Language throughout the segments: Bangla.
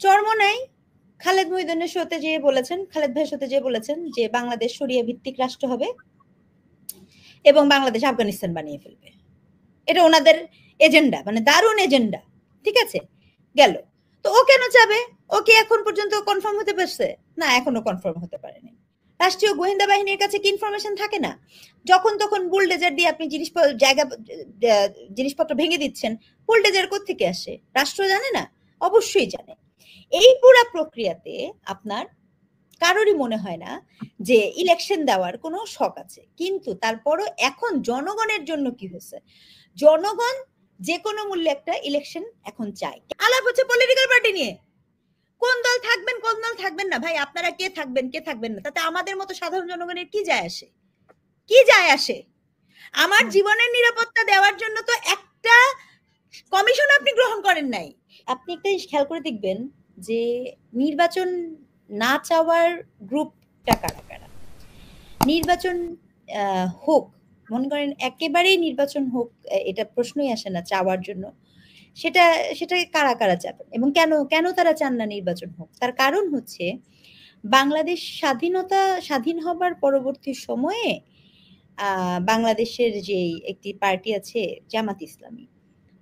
চরমোনাই খালেদ মহিউদ্দিনের শোতে যেয়ে বলেছেন, খালেদ ভাইয়ের শোতে যেয়ে বলেছেন যে বাংলাদেশ শরিয়া ভিত্তিক রাষ্ট্র হবে এবং বাংলাদেশ আফগানিস্তান বানিয়ে ফেলবে। এটা ওনাদের এজেন্ডা, মানে দারুণ এজেন্ডা। ঠিক আছে, গেল। তো ও কেন চাবে? ও কি এখন পর্যন্ত কনফার্ম হতে পারছে? না, এখনো কনফার্ম হতে পারেনি। রাষ্ট্রীয় গোয়েন্দা বাহিনীর কাছে কি ইনফরমেশন থাকে না? যখন তখন বুলডেজার দিয়ে আপনি জিনিসপত্র ভেঙে দিচ্ছেন, বুলডেজার কোত্থেকে আসে? রাষ্ট্র জানে না? অবশ্যই জানে। এই পুরা প্রক্রিয়াতে আপনার কারোরই মনে হয় না যে ইলেকশন দেওয়ার কোনো শখ আছে, কিন্তু তারপরও এখন জনগণের জন্য কি হয়েছে, জনগণ যে কোনো মূল্যে একটা ইলেকশন এখন চায়। আলাপ হচ্ছে পলিটিক্যাল পার্টি নিয়ে, কোন দল থাকবেন কোন দল থাকবেন না। ভাই, আপনারা কে থাকবেন কে থাকবেন না তাতে আমাদের মতো সাধারণ জনগণের কি যায় আসে? কি যায় আসে? আমার জীবনের নিরাপত্তা দেওয়ার জন্য তো একটা কমিশন আপনি গ্রহণ করেন নাই। আপনি একটা জিনিস খেয়াল করে দেখবেন যে নির্বাচন না চাওয়ার গ্রুপটা কারা কারা। নির্বাচন হোক, মনে করেন একেবারেই নির্বাচন হোক, এটা প্রশ্নই আসে না চাওয়ার জন্য। সেটা সেটা কারা কারা চাবেন এবং কেন কেন তারা চান না নির্বাচন হোক? তার কারণ হচ্ছে বাংলাদেশ স্বাধীন হবার পরবর্তী সময়ে বাংলাদেশের যে একটি পার্টি আছে জামাত ইসলামী,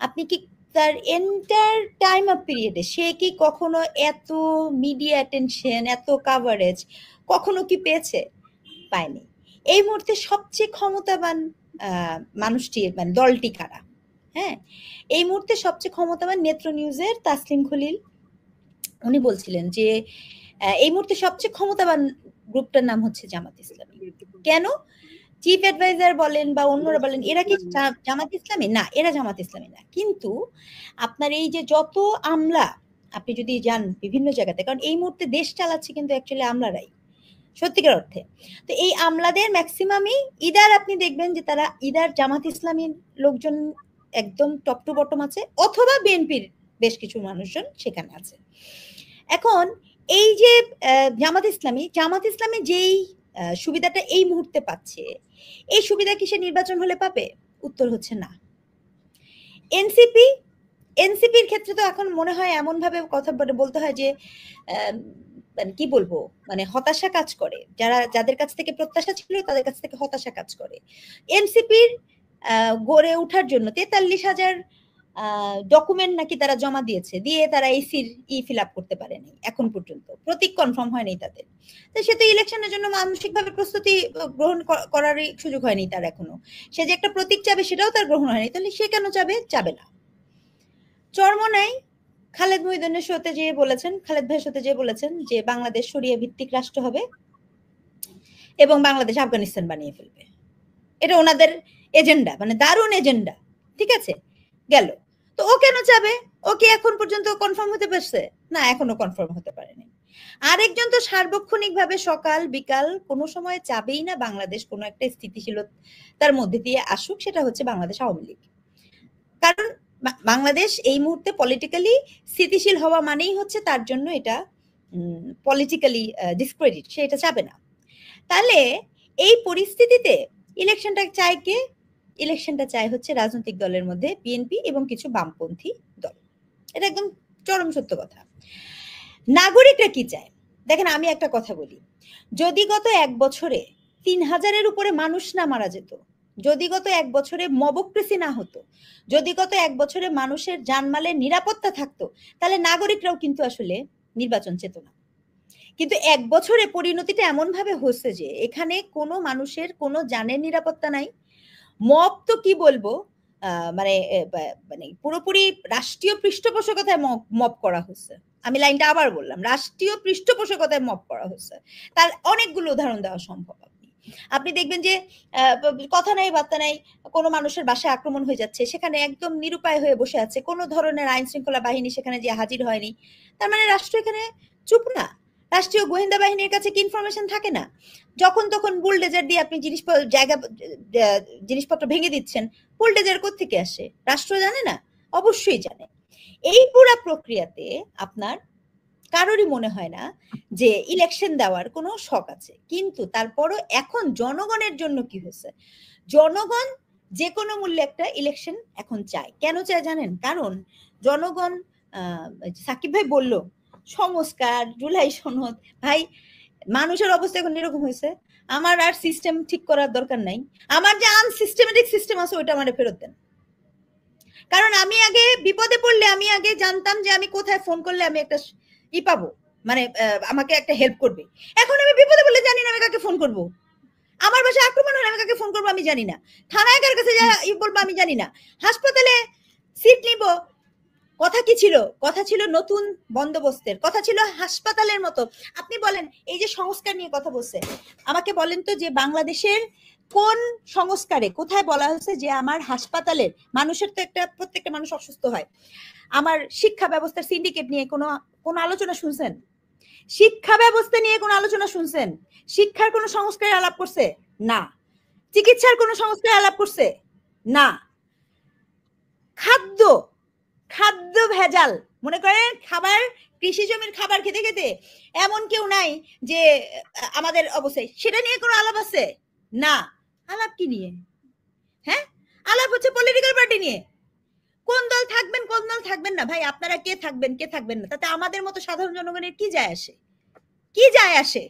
আপনি কি তার এন্টার টাইম অফ পিরিয়ডে সে কি কখনো এত মিডিয়া অ্যাটেনশন, এত কাভারেজ কখনো কি পেয়েছে? পায়নি। এই মুহূর্তে সবচেয়ে ক্ষমতাবান মানুষটি, মানে দলটি কারা? হ্যাঁ, এই মুহূর্তে সবচেয়ে ক্ষমতাবান নেত্র নিউজের তাসলিম খলিল উনি বলছিলেন যে এই মুহূর্তে সবচেয়ে ক্ষমতাবান গ্রুপটার নাম হচ্ছে জামাত ইসলামী। কেন? চিফ অ্যাডভাইজার বলেন বা অন্যরা বলেন এরা কি জামাত ইসলামী না, এরা জামাত ইসলামী না। কিন্তু আপনার এই যে যত আমলা আপনি যদি যান বিভিন্ন জায়গাতে, কারণ এই মুহূর্তে দেশ চালাচ্ছে কিন্তু অ্যাকচুয়ালি আমলারাই সত্যিকার অর্থে। তো এই আমলাদের ম্যাক্সিমামই ইদার আপনি দেখবেন যে তারা ইদার জামাত ইসলামীর লোকজন একদম টপ টু বটম আছে, অথবা বিএনপির বেশ কিছু মানুষজন সেখানে আছে। এখন এই যে জামাত ইসলামী যেই সুবিধাটা এই মুহূর্তে পাচ্ছে, এই সুবিধা কি সে নির্বাচন হলে পাবে? উত্তর হচ্ছে না। এনসিপির ক্ষেত্রে তো এখন মনে হয় এমন ভাবে কথা বলতে হয় যে মানে কি বলবো, মানে হতাশা কাজ করে। যাদের কাছ থেকে প্রত্যাশা ছিল তাদের কাছ থেকে হতাশা কাজ করে। এনসিপির গড়ে ওঠার জন্য 43,000 ডকুমেন্ট নাকি তারা জমা দিয়েছে, দিয়ে তারা এসির ফিল আপ করতে পারেনি এখন পর্যন্ত, প্রতীক কনফার্ম হয়নি তাদের। তো সে তো ইলেকশনের জন্য মানসিকভাবে প্রস্তুতি গ্রহণ করারই সুযোগ হয়নি তার এখনো। সে যে একটা প্রতীক চাবে সেটাও তার গ্রহণ হয়নি, তাহলে সে কেন চাবে না। চরমোনাই খালেদ মহিউদ্দিনের শোতে যেয়ে বলেছেন, খালেদ ভাইয়ের শোতে যেয়ে বলেছেন যে বাংলাদেশ শরিয়া ভিত্তিক রাষ্ট্র হবে এবং বাংলাদেশ আফগানিস্তান বানিয়ে ফেলবে। এটা ওনাদের এজেন্ডা, মানে দারুণ এজেন্ডা। ঠিক আছে, গেল। তো ও কেন চাবে? ও কি এখন পর্যন্ত কনফার্ম হতে পারছে? না, এখনো কনফার্ম হতে পারেনি। আরেকজন তো সার্বক্ষণিকভাবে সকাল বিকাল কোনো সময় চাবেই না বাংলাদেশ কোনো একটা স্থিতিশীলতার মধ্যে দিয়ে আসুক, সেটা হচ্ছে বাংলাদেশ আওয়ামী লীগ। কারণ বাংলাদেশ এই মুহূর্তে পলিটিক্যালি স্থিতিশীল হওয়া মানেই হচ্ছে তার জন্য এটা পলিটিক্যালি ডিসক্রেডিট, সে এটা চাবে না। তাহলে এই পরিস্থিতিতে ইলেকশনটা চায় কে? ইলেকশনটা চায় হচ্ছে রাজনৈতিক দলের মধ্যে বিএনপি এবং কিছু বামপন্থী দল। এটা একদম চরম সত্য কথা। নাগরিকরা কি চায়? দেখেন, আমি একটা কথা বলি, যদি গত 1 বছরে 3,000-এর উপরে মানুষ না মারা যেত, যদি গত 1 বছরে মবক্রেসি না হতো, যদি গত 1 বছরে মানুষের জানমালের নিরাপত্তা থাকতো, তাহলে নাগরিকরাও কিন্তু আসলে নির্বাচন চেত না। কিন্তু 1 বছরে পরিণতিটা এমন ভাবে হচ্ছে যে এখানে কোনো মানুষের কোনো জানের নিরাপত্তা নাই। মব তো কি বলবো, মানে মানে পুরোপুরি রাষ্ট্রীয় পৃষ্ঠপোষকতায় মব করা হচ্ছে। আমি লাইনটা আবার বললাম, রাষ্ট্রীয় পৃষ্ঠপোষকতায় মব করা হচ্ছে। তার অনেকগুলো উদাহরণ দেওয়া সম্ভব। আপনি দেখবেন যে কথা নাই বার্তা নাই, কোনো মানুষের বাসায় আক্রমণ হয়ে যাচ্ছে, সেখানে একদম নিরুপায় হয়ে বসে আছে, কোনো ধরনের আইন শৃঙ্খলা বাহিনী সেখানে যে হাজির হয়নি। তার মানে রাষ্ট্র এখানে চুপ না। রাষ্ট্রীয় গোয়েন্দা বাহিনীর কাছে কি ইনফরমেশন থাকে না? যখন তখন বুলডেজার দিয়ে আপনি জিনিসপত্র ভেঙে দিচ্ছেন, বুলডেজার কোত্থেকে আসে? রাষ্ট্র জানে না? অবশ্যই জানে। এই পুরা প্রক্রিয়াতে আপনার কারোরই মনে হয় না যে ইলেকশন দেওয়ার কোনো শখ আছে, কিন্তু তারপরও এখন জনগণের জন্য কি হয়েছে, জনগণ যে কোনো মূল্যে একটা ইলেকশন এখন চায়। কেন চায় জানেন? কারণ জনগণ, সাকিব ভাই বলল সংস্কার, জুলাই সনদ, ভাই মানুষের অবস্থা এখন এরকম হয়েছে, আমার আর সিস্টেম ঠিক করার দরকার নাই, আমার যে আনসিস্টেমেটিক সিস্টেম আছে ওইটা আমার ফেরত দেন। কারণ আমি আগে বিপদে পড়লে আমি আগে জানতাম যে আমি কোথায় ফোন করলে আমি একটা ই পাবো, মানে আমাকে একটা হেল্প করবে। এখন আমি বিপদে পড়লে জানি না আমি কাকে ফোন করব, আমার বাসায় আক্রমণ হলে আমি কাকে ফোন করবো আমি জানি না, থানায় কার কাছে বলবো আমি জানি না, হাসপাতালে সিট নিব, কথা কি ছিল, কথা ছিল নতুন বন্দোবস্তের, কথা ছিল হাসপাতালের মতো। আপনি বলেন এই যে সংস্কার নিয়ে কথা বলছে, আমাকে বলেন তো যে বাংলাদেশের কোন সংস্কারে কোথায় বলা হয়েছে যে আমার হাসপাতালের মানুষের তো একটা প্রত্যেকটা মানুষ অসুস্থ হয়, আমার শিক্ষা ব্যবস্থার সিন্ডিকেট নিয়ে কোনো আলোচনা শুনছেন? শিক্ষা ব্যবস্থা নিয়ে কোনো আলোচনা শুনছেন? শিক্ষার কোনো সংস্কারের আলাপ করছে? না। চিকিৎসার কোনো সংস্কারের আলাপ করছে? না। খাদ্য খাদ্য ভেজাল, মনে করেন খাবার, কৃষি জমির খাবার খেতে খেতে এমন কেউ নাই যে আমাদের অবস্থায়, সেটা নিয়ে কোনো আলাপ আছে? না। আলাপ কি নিয়ে? হ্যাঁ, আলাপ হচ্ছে পলিটিক্যাল পার্টি নিয়ে, কোন দল থাকবেন কোন দল থাকবেন না। ভাই আপনারা কে থাকবেন কে থাকবেন না তাতে আমাদের মতো সাধারণ জনগণের কি যায় আসে? কি যায় আসে?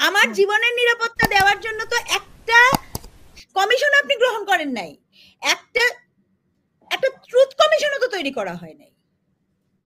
আমার জীবনের নিরাপত্তা দেওয়ার জন্য তো একটা কমিশন আপনি গ্রহণ করেন নাই, একটা ট্রুথ কমিশনও তো তৈরি করা হয় নাই।